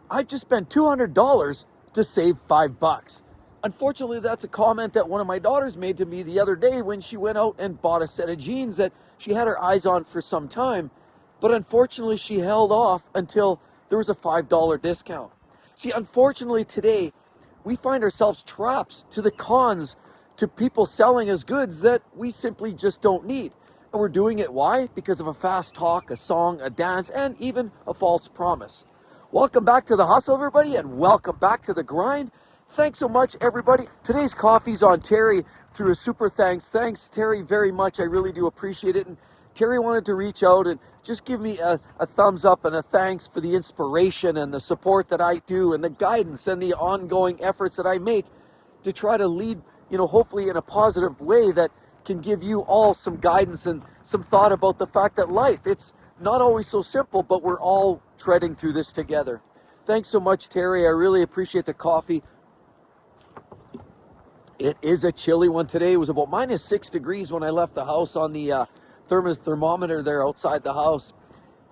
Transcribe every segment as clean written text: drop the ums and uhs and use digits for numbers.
I've just spent $200 to save $5. Unfortunately, that's a comment that one of my daughters made to me the other day when she went out and bought a set of jeans that she had her eyes on for some time. But unfortunately, she held off until there was a $5 discount. See, unfortunately today, we find ourselves trapped to the cons, to people selling us goods that we simply just don't need. And we're doing it, why? Because of a fast talk, a song, a dance, and even a false promise. Welcome back to the hustle, everybody, and welcome back to the grind. Thanks so much, everybody. Today's coffee's on Terry through a super thanks. Thanks, Terry, very much. I really do appreciate it. And Terry wanted to reach out and just give me a thumbs up and a thanks for the inspiration and the support that I do and the guidance and the ongoing efforts that I make to try to lead, hopefully in a positive way that can give you all some guidance and some thought about the fact that life, it's not always so simple, but we're all treading through this together. Thanks so much, Terry. I really appreciate the coffee. It is a chilly one today. It was about -6 degrees when I left the house on the thermometer there outside the house.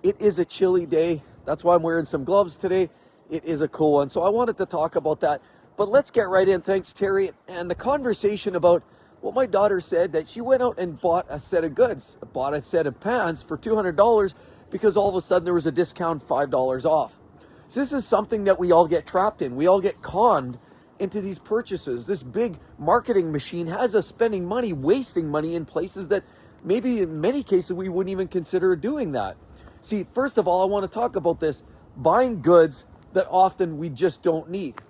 It is a chilly day. That's why I'm wearing some gloves today. It is a cool one. So I wanted to talk about that. But let's get right in. Thanks, Terry. And the conversation about what my daughter said, that she went out and bought a set of goods, bought a set of pants for $200 because all of a sudden there was a discount $5 off. So this is something that we all get trapped in. We all get conned into these purchases. This big marketing machine has us spending money, wasting money in places that maybe in many cases we wouldn't even consider doing that. See, first of all, I want to talk about this, buying goods that often we just don't need.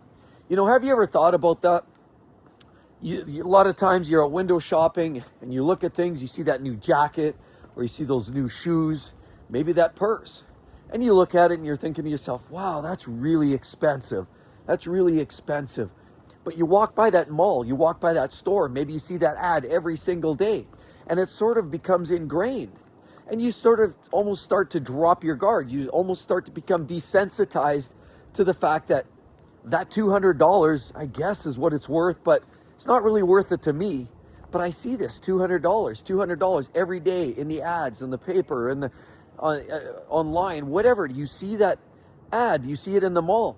Have you ever thought about that? A lot of times you're out window shopping and you look at things, you see that new jacket or you see those new shoes, maybe that purse. And you look at it and you're thinking to yourself, wow, that's really expensive. That's really expensive. But you walk by that mall, you walk by that store, maybe you see that ad every single day, and it sort of becomes ingrained. And you sort of almost start to drop your guard. You almost start to become desensitized to the fact that that $200, I guess, is what it's worth, but it's not really worth it to me. But I see this $200 every day in the ads, in the paper, in the online, whatever. You see that ad, you see it in the mall.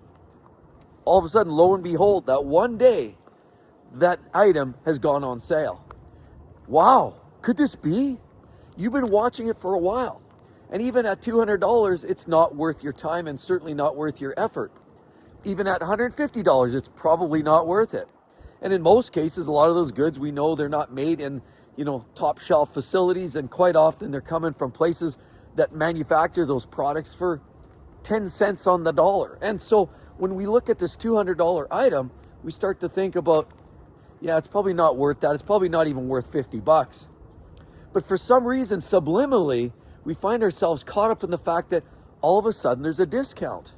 All of a sudden, lo and behold, that one day, that item has gone on sale. Wow, could this be? You've been watching it for a while. And even at $200, it's not worth your time and certainly not worth your effort. Even at $150, it's probably not worth it. And in most cases, a lot of those goods, we know they're not made in, top shelf facilities, and quite often they're coming from places that manufacture those products for 10 cents on the dollar. And so when we look at this $200 item, we start to think about, yeah, it's probably not worth that. It's probably not even worth $50. But for some reason, subliminally, we find ourselves caught up in the fact that all of a sudden there's a discount.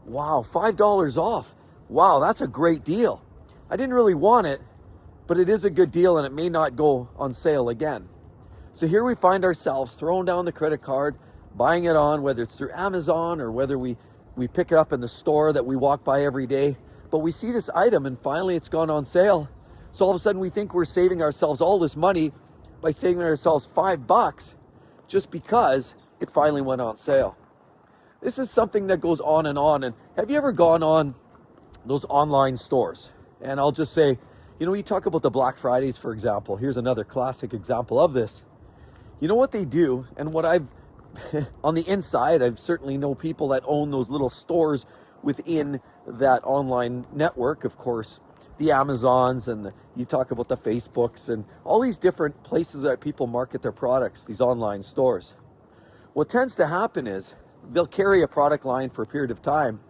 Wow, $5 off. Wow, that's a great deal. I didn't really want it, but it is a good deal and it may not go on sale again. So here we find ourselves throwing down the credit card, buying it on, whether it's through Amazon or whether we pick it up in the store that we walk by every day. But we see this item and finally it's gone on sale. So all of a sudden we think we're saving ourselves all this money by saving ourselves $5 just because it finally went on sale. This is something that goes on. And have you ever gone on those online stores? And I'll just say, you talk about the Black Fridays, for example. Here's another classic example of this. You know what they do, and what I've, on the inside, I've certainly know people that own those little stores within that online network, of course, the Amazons, and you talk about the Facebooks and all these different places that people market their products, these online stores. What tends to happen is they'll carry a product line for a period of time,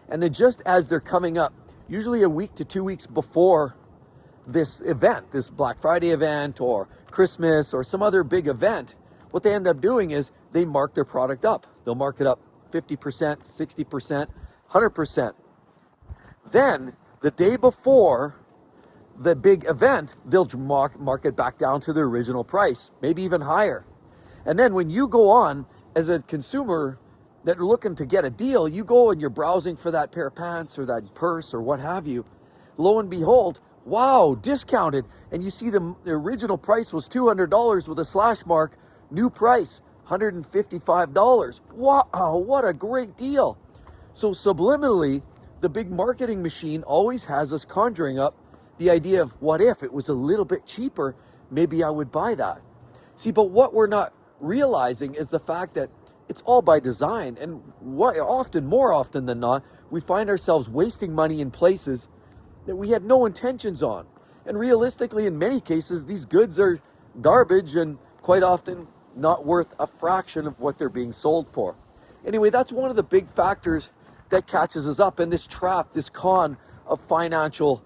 and then just as they're coming up, usually a week to 2 weeks before this event, this Black Friday event or Christmas or some other big event, what they end up doing is they mark their product up. They'll mark it up 50%, 60%, 100%. Then the day before the big event, they'll mark it back down to the original price, maybe even higher. And then when you go on as a consumer that are looking to get a deal, you go and you're browsing for that pair of pants or that purse or what have you. Lo and behold, wow, discounted. And you see the original price was $200 with a slash mark, new price, $155. Wow, what a great deal. So subliminally, the big marketing machine always has us conjuring up the idea of, what if it was a little bit cheaper, maybe I would buy that. See, but what we're not realizing is the fact that it's all by design, and more often than not, we find ourselves wasting money in places that we had no intentions on. And realistically, in many cases, these goods are garbage and quite often not worth a fraction of what they're being sold for. Anyway, that's one of the big factors that catches us up in this trap, this con of financial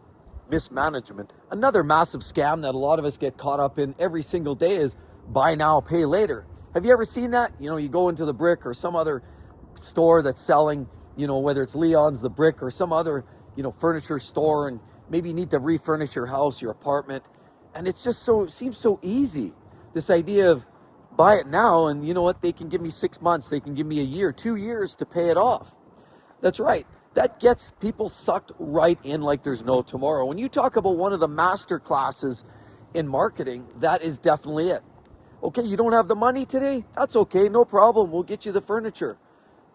mismanagement. Another massive scam that a lot of us get caught up in every single day is buy now, pay later. Have you ever seen that? You go into the Brick or some other store that's selling, whether it's Leon's, the Brick, or some other, furniture store, and maybe you need to refurnish your house, your apartment. And it's just it seems so easy. This idea of buy it now, and you know what? They can give me 6 months, they can give me a year, 2 years to pay it off. That's right. That gets people sucked right in like there's no tomorrow. When you talk about one of the master classes in marketing, that is definitely it. Okay, you don't have the money today? That's okay, no problem. We'll get you the furniture.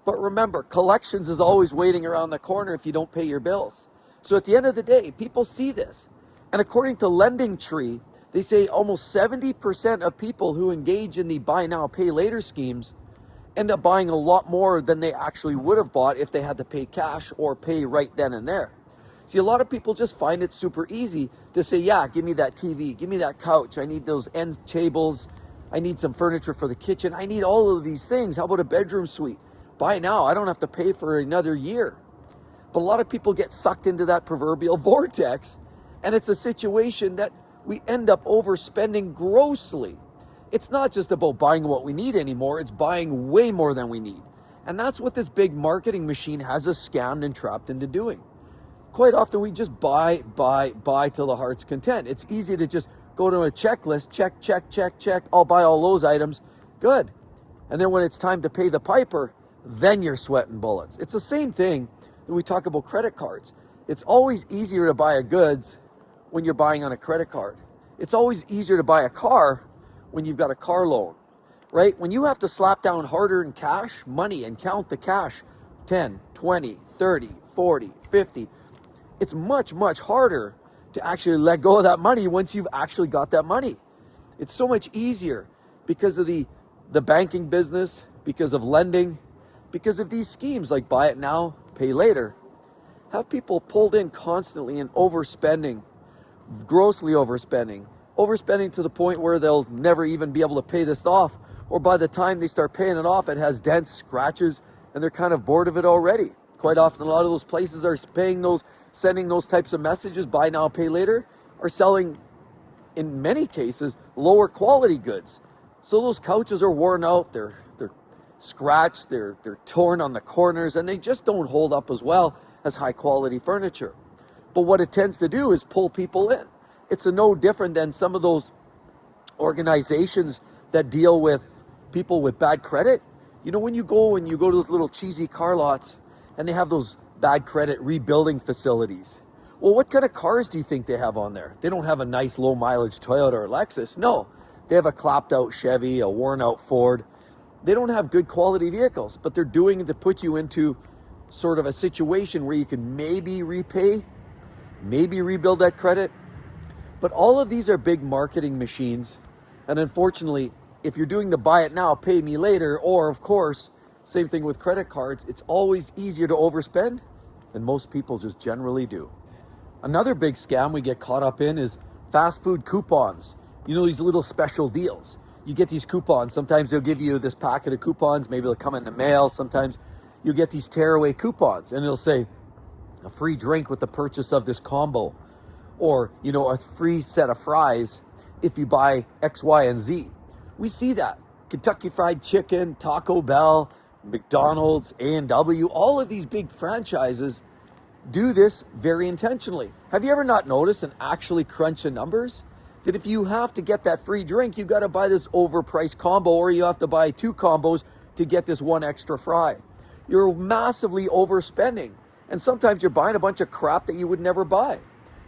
But remember, collections is always waiting around the corner if you don't pay your bills. So at the end of the day, people see this. And according to Lending Tree, they say almost 70% of people who engage in the buy now, pay later schemes end up buying a lot more than they actually would have bought if they had to pay cash or pay right then and there. See, a lot of people just find it super easy to say, yeah, give me that TV, give me that couch, I need those end tables, I need some furniture for the kitchen, I need all of these things. How about a bedroom suite? Buy now, I don't have to pay for another year. But a lot of people get sucked into that proverbial vortex, and it's a situation that we end up overspending grossly. It's not just about buying what we need anymore, it's buying way more than we need. And that's what this big marketing machine has us scammed and trapped into doing. Quite often we just buy till the heart's content. It's easy to just go to a checklist, check, I'll buy all those items, good. And then when it's time to pay the piper, then you're sweating bullets. It's the same thing when we talk about credit cards. It's always easier to buy a goods when you're buying on a credit card. It's always easier to buy a car when you've got a car loan, right? When you have to slap down hard-earned cash, money, and count the cash, 10, 20, 30, 40, 50, it's much, much harder to actually let go of that money once you've actually got that money. It's so much easier because of the banking business, because of lending, because of these schemes like buy it now, pay later, have people pulled in constantly and overspending, grossly overspending to the point where they'll never even be able to pay this off. Or by the time they start paying it off, it has dents, scratches, and they're kind of bored of it already. Quite often, a lot of those places are sending those types of messages, buy now, pay later, are selling, in many cases, lower quality goods. So those couches are worn out, they're scratched, they're torn on the corners, and they just don't hold up as well as high quality furniture. But what it tends to do is pull people in. It's no different than some of those organizations that deal with people with bad credit. When you go to those little cheesy car lots and they have those bad credit rebuilding facilities. Well, what kind of cars do you think they have on there? They don't have a nice low mileage Toyota or Lexus. No, they have a clapped out Chevy, a worn out Ford. They don't have good quality vehicles, but they're doing it to put you into sort of a situation where you can maybe repay, maybe rebuild that credit. But all of these are big marketing machines. And unfortunately, if you're doing the buy it now, pay me later, or of course, same thing with credit cards, it's always easier to overspend than most people just generally do. Another big scam we get caught up in is fast food coupons. These little special deals. You get these coupons. Sometimes they'll give you this packet of coupons. Maybe they'll come in the mail. Sometimes you get these tearaway coupons and it'll say a free drink with the purchase of this combo. Or, a free set of fries if you buy X, Y, and Z. We see that. Kentucky Fried Chicken, Taco Bell, McDonald's, A&W, all of these big franchises do this very intentionally. Have you ever not noticed and actually crunch the numbers? That if you have to get that free drink, you got to buy this overpriced combo, or you have to buy 2 combos to get this 1 extra fry. You're massively overspending. And sometimes you're buying a bunch of crap that you would never buy.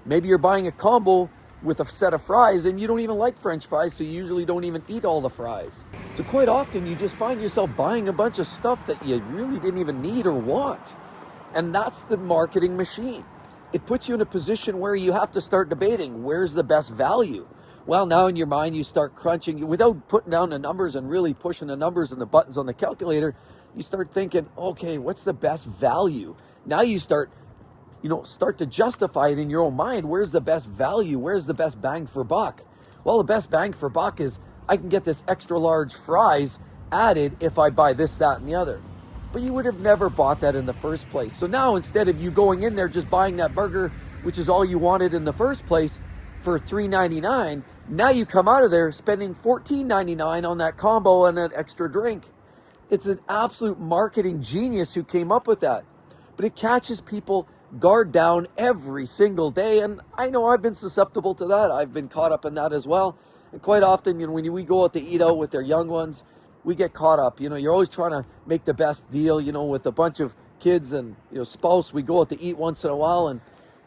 Maybe you're buying a combo with a set of fries and you don't even like French fries, so you usually don't even eat all the fries. So quite often you just find yourself buying a bunch of stuff that you really didn't even need or want. And that's the marketing machine. It puts you in a position where you have to start debating, where's the best value? Well, now in your mind, you start crunching without putting down the numbers and really pushing the numbers and the buttons on the calculator. You start thinking, okay, what's the best value? Now you start to justify it in your own mind. Where's the best value? Where's the best bang for buck? Well, the best bang for buck is I can get this extra large fries added if I buy this, that, and the other. But you would have never bought that in the first place. So now instead of you going in there just buying that burger, which is all you wanted in the first place, for $3.99, now you come out of there spending $14.99 on that combo and an extra drink. It's an absolute marketing genius who came up with that. But it catches people guard down every single day. And I know I've been susceptible to that. I've been caught up in that as well. And quite often, when we go out to eat out with their young ones, we get caught up. You're always trying to make the best deal, with a bunch of kids and, spouse. We go out to eat once in a while and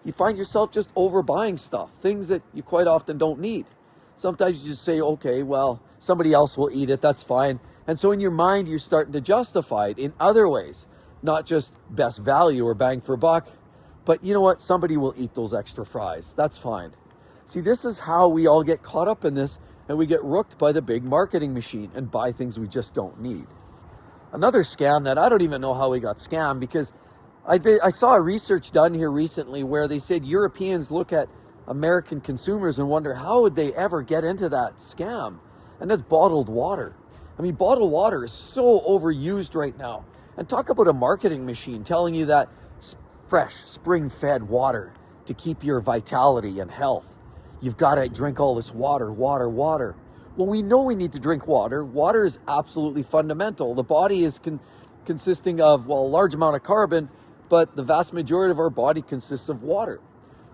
you find yourself just overbuying stuff, things that you quite often don't need. Sometimes you just say, okay, well, somebody else will eat it. That's fine. And so in your mind, you're starting to justify it in other ways, not just best value or bang for buck, but you know what? Somebody will eat those extra fries. That's fine. See, this is how we all get caught up in this, and we get rooked by the big marketing machine and buy things we just don't need. Another scam that I don't even know how we got scammed, because I saw a research done here recently where they said Europeans look at American consumers and wonder how would they ever get into that scam. And that's bottled water. I mean, bottled water is so overused right now. And talk about a marketing machine telling you that fresh, spring-fed water to keep your vitality and health. You've got to drink all this water. Well, we know we need to drink water. Water is absolutely fundamental. The body is consisting of, a large amount of carbon, but the vast majority of our body consists of water.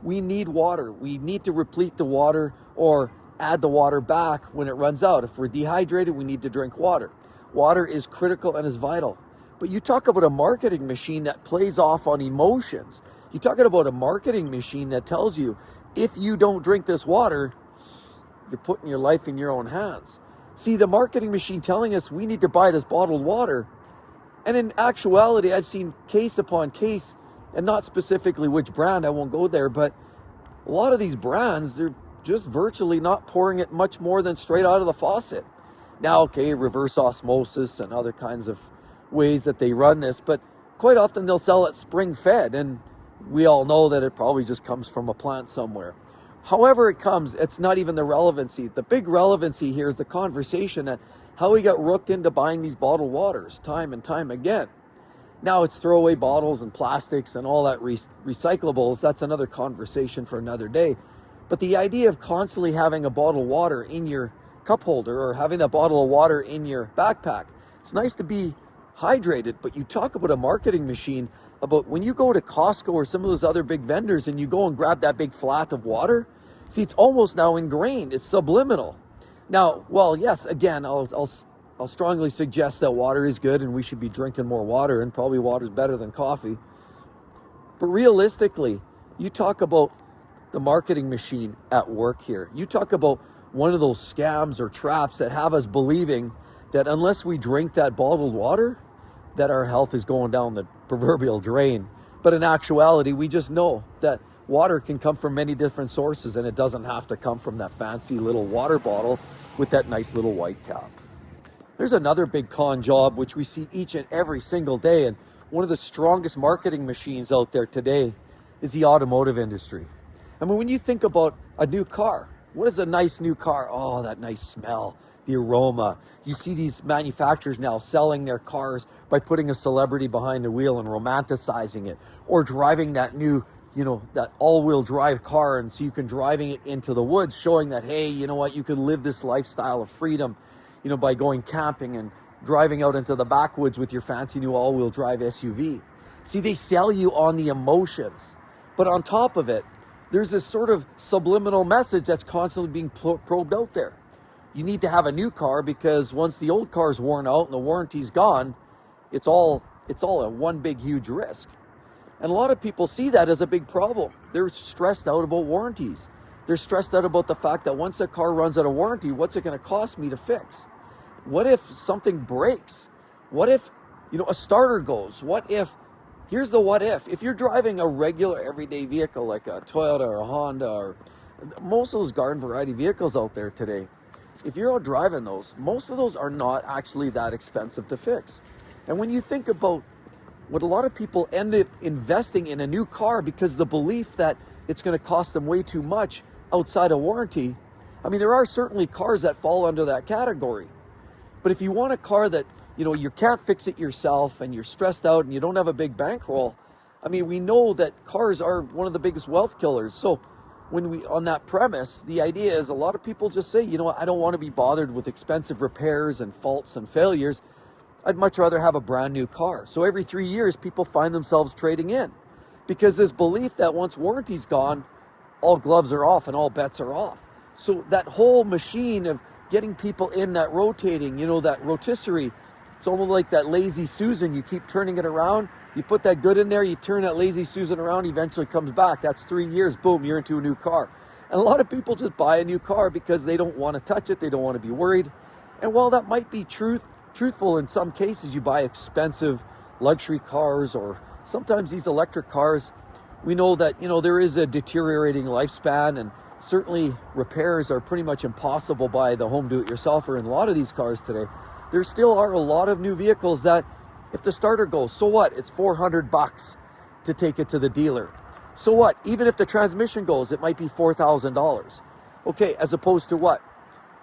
We need water. We need to replete the water or add the water back when it runs out. If we're dehydrated, we need to drink water. Water is critical and is vital. But you talk about a marketing machine that plays off on emotions. You're talking about a marketing machine that tells you, if you don't drink this water, you're putting your life in your own hands. See, the marketing machine telling us we need to buy this bottled water. And in actuality, I've seen case upon case, and not specifically which brand, I won't go there, but a lot of these brands, they're just virtually not pouring it much more than straight out of the faucet. Now, okay, reverse osmosis and other kinds of ways that they run this, but quite often they'll sell it spring-fed, and we all know that it probably just comes from a plant somewhere. However it comes, it's not even the relevancy. The big relevancy here is the conversation that how we got rooked into buying these bottled waters time and time again. Now it's throwaway bottles and plastics and all that recyclables. That's another conversation for another day. But the idea of constantly having a bottle of water in your cup holder or having a bottle of water in your backpack, it's nice to be hydrated, but you talk about a marketing machine about when you go to Costco or some of those other big vendors and you go and grab that big flat of water, see, it's almost now ingrained. It's subliminal. Now, well, yes, again, I'll strongly suggest that water is good and we should be drinking more water, and probably water's better than coffee. But realistically, you talk about the marketing machine at work here. You talk about one of those scams or traps that have us believing that unless we drink that bottled water, that our health is going down the proverbial drain. But in actuality, we just know that water can come from many different sources, and it doesn't have to come from that fancy little water bottle with that nice little white cap. There's another big con job which we see each and every single day, and one of the strongest marketing machines out there today is the automotive industry. I mean, when you think about a new car, what is a nice new car? Oh, that nice smell, the aroma. You see these manufacturers now selling their cars by putting a celebrity behind the wheel and romanticizing it, or driving that new, that all-wheel drive car, and so you can driving it into the woods, showing that, hey, you know what, you can live this lifestyle of freedom, by going camping and driving out into the backwoods with your fancy new all-wheel drive SUV. See, they sell you on the emotions, but on top of it, there's this sort of subliminal message that's constantly being probed out there. You need to have a new car because once the old car is worn out and the warranty's gone, it's all a one big huge risk. And a lot of people see that as a big problem. They're stressed out about warranties. They're stressed out about the fact that once a car runs out of warranty, what's it going to cost me to fix? What if something breaks? What if, a starter goes? What if, Here's the what if you're driving a regular everyday vehicle like a Toyota or a Honda or most of those garden variety vehicles out there today, if you're out driving those, most of those are not actually that expensive to fix. And when you think about what a lot of people end up investing in a new car because the belief that it's going to cost them way too much outside of warranty, I mean, there are certainly cars that fall under that category. But if you want a car that, you can't fix it yourself and you're stressed out and you don't have a big bankroll, I mean, we know that cars are one of the biggest wealth killers. So on that premise, the idea is a lot of people just say, I don't want to be bothered with expensive repairs and faults and failures. I'd much rather have a brand new car. So every 3 years, people find themselves trading in because this belief that once warranty's gone, all gloves are off and all bets are off. So that whole machine of getting people in that rotating, that rotisserie, it's almost like that lazy Susan. You keep turning it around. You put that good in there, you turn that lazy Susan around, eventually comes back. That's 3 years, boom, you're into a new car. And a lot of people just buy a new car because they don't want to touch it, they don't want to be worried. And while that might be truthful in some cases, you buy expensive luxury cars or sometimes these electric cars, we know that, there is a deteriorating lifespan and certainly repairs are pretty much impossible by the home do-it-yourselfer in a lot of these cars today. There still are a lot of new vehicles that if the starter goes, so what? It's $400 to take it to the dealer. So what? Even if the transmission goes, it might be $4,000. Okay, as opposed to what?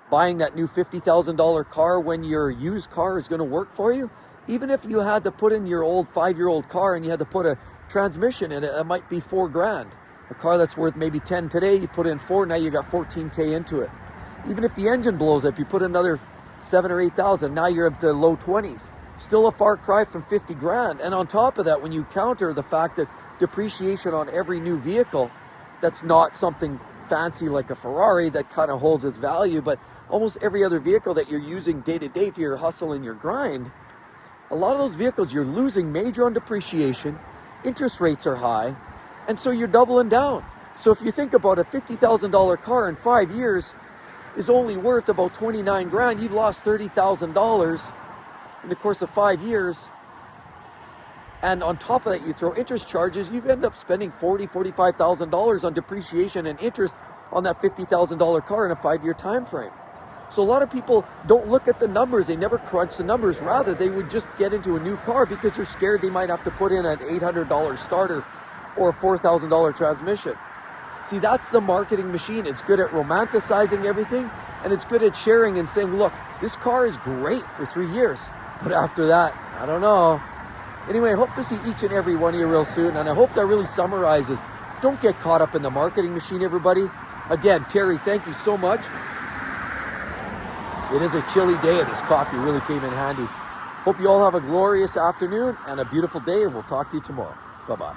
Buying that new $50,000 car when your used car is going to work for you? Even if you had to put in your old 5-year-old car and you had to put a transmission in it, it might be $4,000. A car that's worth maybe 10 today, you put in 4, now you got 14K into it. Even if the engine blows up, you put another 7 or 8,000, now you're up to low 20s. Still a far cry from 50 grand. And on top of that, when you counter the fact that depreciation on every new vehicle, that's not something fancy like a Ferrari that kind of holds its value, but almost every other vehicle that you're using day to day for your hustle and your grind, a lot of those vehicles you're losing major on depreciation, interest rates are high, and so you're doubling down. So if you think about a $50,000 car in 5 years is only worth about 29 grand, you've lost $30,000 in the course of 5 years. And on top of that, you throw interest charges, you end up spending $40,000, $45,000 on depreciation and interest on that $50,000 car in a 5-year time frame. So a lot of people don't look at the numbers, they never crunch the numbers. Rather, they would just get into a new car because they're scared they might have to put in an $800 starter or a $4,000 transmission. See, that's the marketing machine. It's good at romanticizing everything, and it's good at sharing and saying, look, this car is great for 3 years, but after that, I don't know. Anyway, I hope to see each and every one of you real soon, and I hope that really summarizes. Don't get caught up in the marketing machine, everybody. Again, Terry, thank you so much. It is a chilly day, and this coffee really came in handy. Hope you all have a glorious afternoon and a beautiful day, and we'll talk to you tomorrow. Bye-bye.